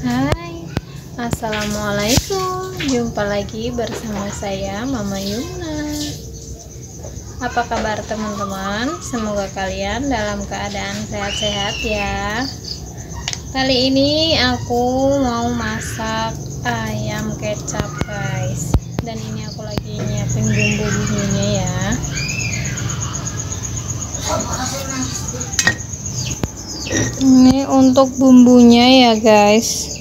Hai, assalamualaikum. Jumpa lagi bersama saya, Mama Yumna. Apa kabar teman-teman? Semoga kalian dalam keadaan sehat-sehat ya. Kali ini aku mau masak ayam kecap guys. Dan ini aku lagi nyiapin bumbu-bumbunya ya. Ini untuk bumbunya ya guys.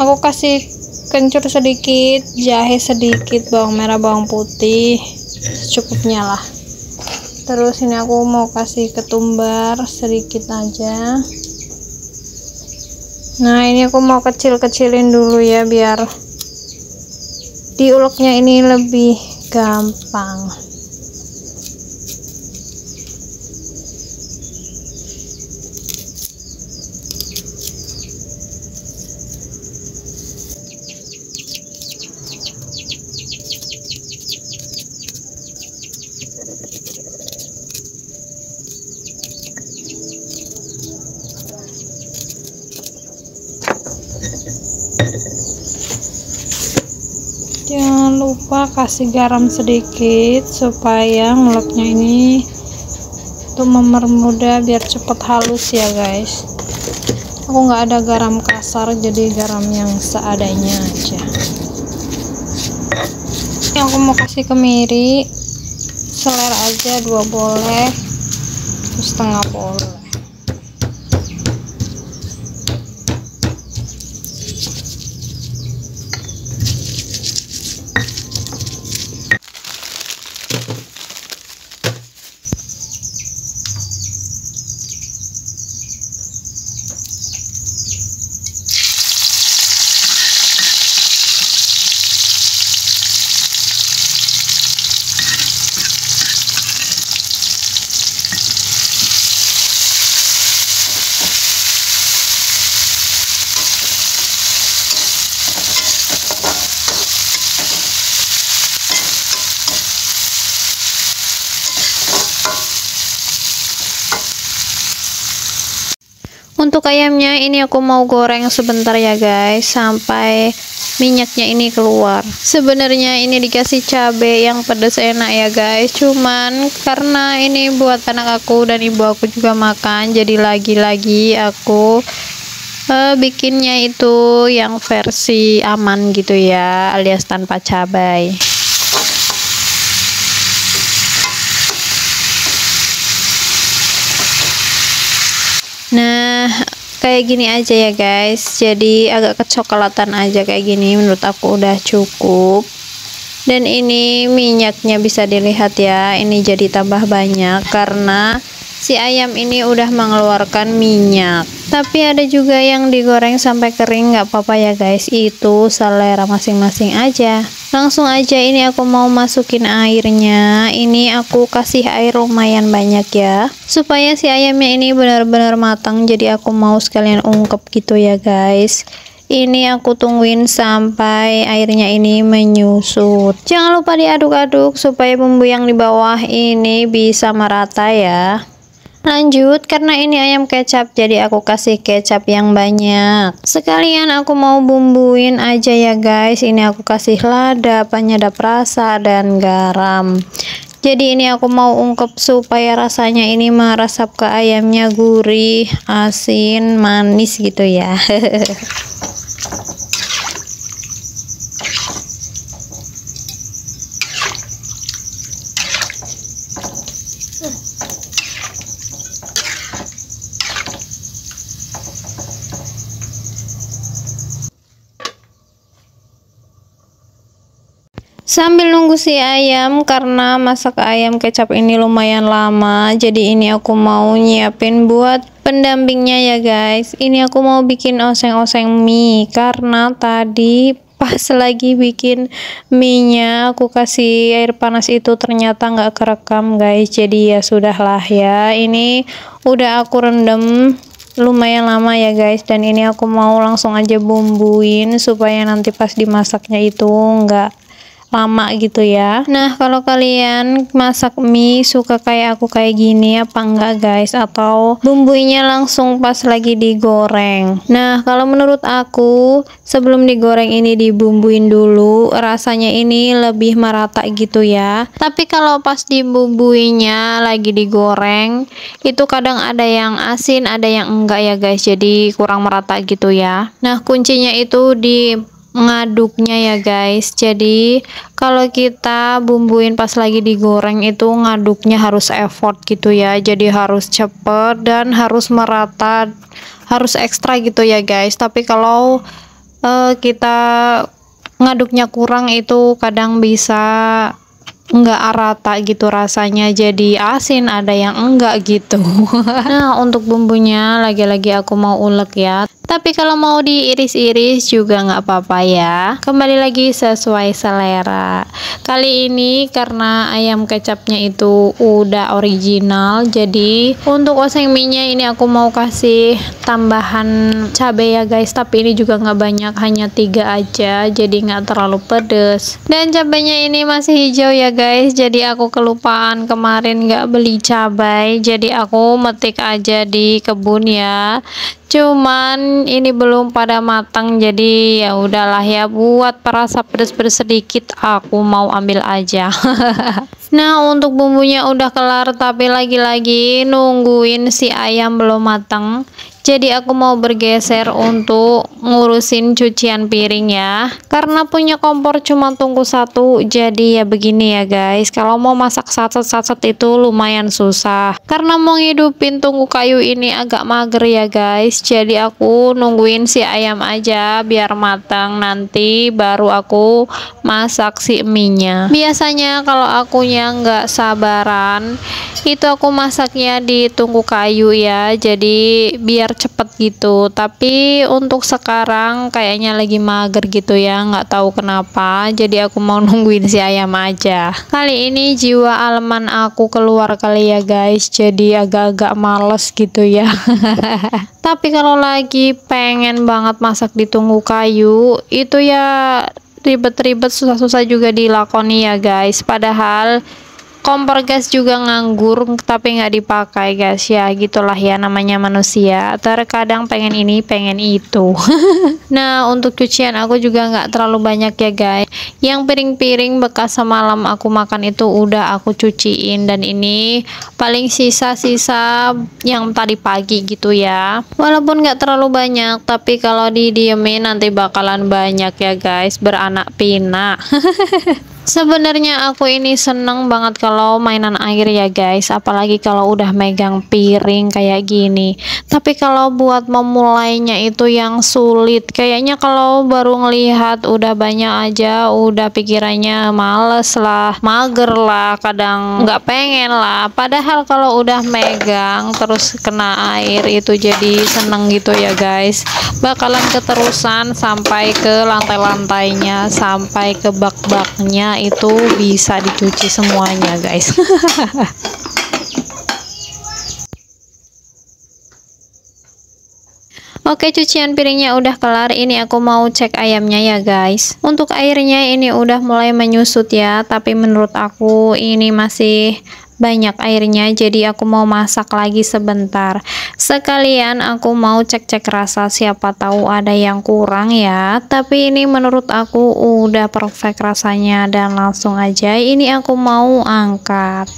Aku kasih kencur sedikit, jahe sedikit, bawang merah, bawang putih secukupnya lah. Terus ini aku mau kasih ketumbar sedikit aja. Nah ini aku mau kecil-kecilin dulu ya biar diuleknya ini lebih gampang. Jangan lupa kasih garam sedikit supaya nguleknya ini tuh mempermudah biar cepet halus ya guys. Aku nggak ada garam kasar, jadi garam yang seadanya aja. Ini aku mau kasih kemiri, selera aja, 2 boleh, setengah boleh. Untuk ayamnya ini aku mau goreng sebentar ya guys, sampai minyaknya ini keluar. Sebenarnya ini dikasih cabai yang pedas enak ya guys, cuman karena ini buat anak aku dan ibu aku juga makan, jadi lagi-lagi aku bikinnya itu yang versi aman gitu ya, alias tanpa cabai. Nah kayak gini aja ya guys, jadi agak kecoklatan aja kayak gini, menurut aku udah cukup. Dan ini minyaknya bisa dilihat ya, ini jadi tambah banyak karena si ayam ini udah mengeluarkan minyak. Tapi ada juga yang digoreng sampai kering, nggak apa-apa ya guys, itu selera masing-masing aja. Langsung aja ini aku mau masukin airnya. Ini aku kasih air lumayan banyak ya, supaya si ayamnya ini benar-benar matang, jadi aku mau sekalian ungkep gitu ya guys. Ini aku tungguin sampai airnya ini menyusut. Jangan lupa diaduk-aduk supaya bumbu yang di bawah ini bisa merata ya. Lanjut, karena ini ayam kecap jadi aku kasih kecap yang banyak. Sekalian aku mau bumbuin aja ya guys. Ini aku kasih lada, penyedap rasa, dan garam. Jadi ini aku mau ungkep supaya rasanya ini meresap ke ayamnya, gurih, asin, manis gitu ya. Sambil nunggu si ayam, karena masak ayam kecap ini lumayan lama, jadi ini aku mau nyiapin buat pendampingnya ya guys. Ini aku mau bikin oseng-oseng mie, karena tadi pas lagi bikin mie-nya aku kasih air panas itu ternyata nggak kerekam guys, jadi ya sudahlah ya. Ini udah aku rendam lumayan lama ya guys, dan ini aku mau langsung aja bumbuin supaya nanti pas dimasaknya itu nggak lama gitu ya. Nah, kalau kalian masak mie suka kayak aku kayak gini apa enggak guys, atau bumbunya langsung pas lagi digoreng? Nah, kalau menurut aku sebelum digoreng ini dibumbuin dulu, rasanya ini lebih merata gitu ya. Tapi kalau pas dibumbuinya lagi digoreng itu kadang ada yang asin ada yang enggak ya guys, jadi kurang merata gitu ya. Nah, kuncinya itu di ngaduknya ya guys. Jadi kalau kita bumbuin pas lagi digoreng itu ngaduknya harus effort gitu ya, jadi harus cepet dan harus merata, harus ekstra gitu ya guys. Tapi kalau kita ngaduknya kurang itu kadang bisa nggak rata gitu rasanya, jadi asin ada yang enggak gitu. Nah, untuk bumbunya lagi-lagi aku mau ulek ya, tapi kalau mau diiris-iris juga nggak apa-apa ya, kembali lagi sesuai selera. Kali ini karena ayam kecapnya itu udah original, jadi untuk oseng mie nya ini aku mau kasih tambahan cabai ya guys, tapi ini juga nggak banyak, hanya 3 aja, jadi nggak terlalu pedes. Dan cabainya ini masih hijau ya guys, jadi aku kelupaan kemarin nggak beli cabai, jadi aku metik aja di kebun ya. Cuman ini belum pada matang, jadi ya udahlah ya, buat perasa pedes-pedes sedikit aku mau ambil aja. Nah, untuk bumbunya udah kelar, tapi lagi-lagi nungguin si ayam belum matang. Jadi aku mau bergeser untuk ngurusin cucian piring ya, karena punya kompor cuma tungku 1, jadi ya begini ya guys, kalau mau masak sat-sat itu lumayan susah karena mau ngidupin tungku kayu ini agak mager ya guys. Jadi aku nungguin si ayam aja biar matang, nanti baru aku masak si mie nya. Biasanya kalau akunya nggak sabaran itu aku masaknya di tungku kayu ya, jadi biar cepet gitu. Tapi untuk sekarang kayaknya lagi mager gitu ya, nggak tahu kenapa, jadi aku mau nungguin si ayam aja. Kali ini jiwa aleman aku keluar kali ya guys, jadi agak-agak males gitu ya. Tapi kalau lagi pengen banget masak di tungku kayu itu ya ribet-ribet, susah-susah juga dilakoni ya guys, padahal kompor gas juga nganggur tapi nggak dipakai guys. Ya gitulah ya, namanya manusia, terkadang pengen ini pengen itu. Nah, untuk cucian aku juga nggak terlalu banyak ya guys, yang piring-piring bekas semalam aku makan itu udah aku cuciin, dan ini paling sisa-sisa yang tadi pagi gitu ya. Walaupun nggak terlalu banyak, tapi kalau didiemin nanti bakalan banyak ya guys, beranak pinak. Sebenarnya aku ini seneng banget kalau mainan air ya guys, apalagi kalau udah megang piring kayak gini. Tapi kalau buat memulainya itu yang sulit, kayaknya kalau baru ngelihat udah banyak aja udah pikirannya males lah, mager lah, kadang nggak pengen lah. Padahal kalau udah megang terus kena air itu jadi seneng gitu ya guys, bakalan keterusan sampai ke lantai-lantainya, sampai ke bak-baknya itu bisa dicuci semuanya guys. Oke, cucian piringnya udah kelar, ini aku mau cek ayamnya ya guys. Untuk airnya ini udah mulai menyusut ya, tapi menurut aku ini masih banyak airnya, jadi aku mau masak lagi sebentar. Sekalian aku mau cek-cek rasa, siapa tahu ada yang kurang ya. Tapi ini menurut aku udah perfect rasanya, dan langsung aja ini aku mau angkat.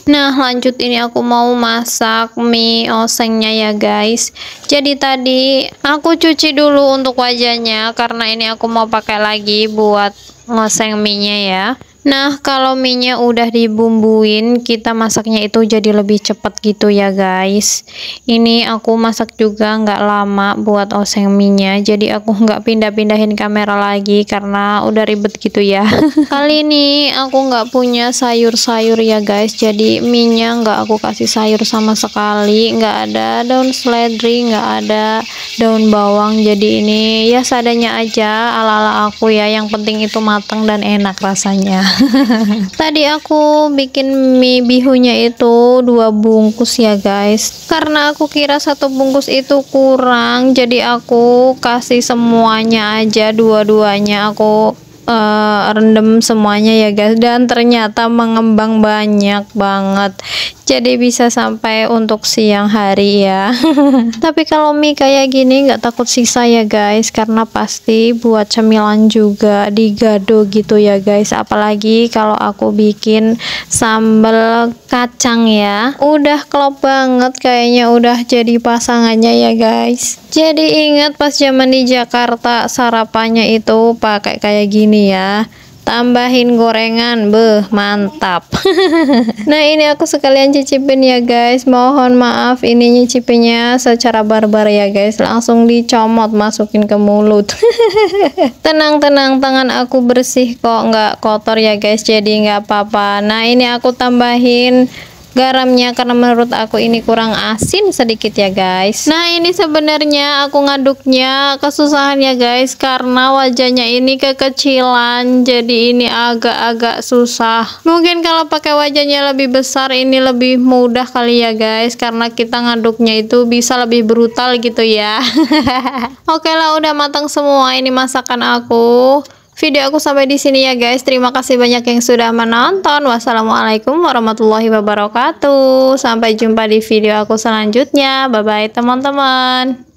Nah, lanjut ini aku mau masak mie osengnya ya guys. Jadi tadi aku cuci dulu untuk wajahnya, karena ini aku mau pakai lagi buat ngoseng mie nya ya. Nah, kalau mie nya udah dibumbuin, kita masaknya itu jadi lebih cepat gitu ya guys. Ini aku masak juga nggak lama buat oseng mie nya, jadi aku nggak pindah-pindahin kamera lagi karena udah ribet gitu ya. Kali ini aku nggak punya sayur-sayur ya guys, jadi mie nya nggak aku kasih sayur sama sekali, nggak ada daun seledri, nggak ada daun bawang, jadi ini ya seadanya aja, ala-ala aku ya, yang penting itu matang dan enak rasanya. Tadi aku bikin mie bihunya itu 2 bungkus ya guys, karena aku kira 1 bungkus itu kurang, jadi aku kasih semuanya aja, dua-duanya aku rendam semuanya ya guys, dan ternyata mengembang banyak banget, jadi bisa sampai untuk siang hari ya. Tapi kalau mie kayak gini nggak takut sisa ya guys, karena pasti buat cemilan juga digado gitu ya guys, apalagi kalau aku bikin sambal kacang ya, udah klop banget kayaknya, udah jadi pasangannya ya guys. Jadi ingat pas zaman di Jakarta sarapannya itu pakai kayak gini ya, tambahin gorengan, beh mantap. Nah ini aku sekalian cicipin ya guys, mohon maaf ini nyicipinnya secara barbar ya guys, langsung dicomot masukin ke mulut. Tenang-tenang, tangan aku bersih kok, nggak kotor ya guys, jadi nggak apa-apa. Nah ini aku tambahin garamnya karena menurut aku ini kurang asin sedikit ya guys. Nah ini sebenarnya aku ngaduknya kesusahan ya guys, karena wajahnya ini kekecilan, jadi ini agak-agak susah. Mungkin kalau pakai wajahnya lebih besar ini lebih mudah kali ya guys, karena kita ngaduknya itu bisa lebih brutal gitu ya. Oke lah, udah matang semua ini masakan aku. Video aku sampai di sini ya guys. Terima kasih banyak yang sudah menonton. Wassalamualaikum warahmatullahi wabarakatuh. Sampai jumpa di video aku selanjutnya. Bye bye teman-teman.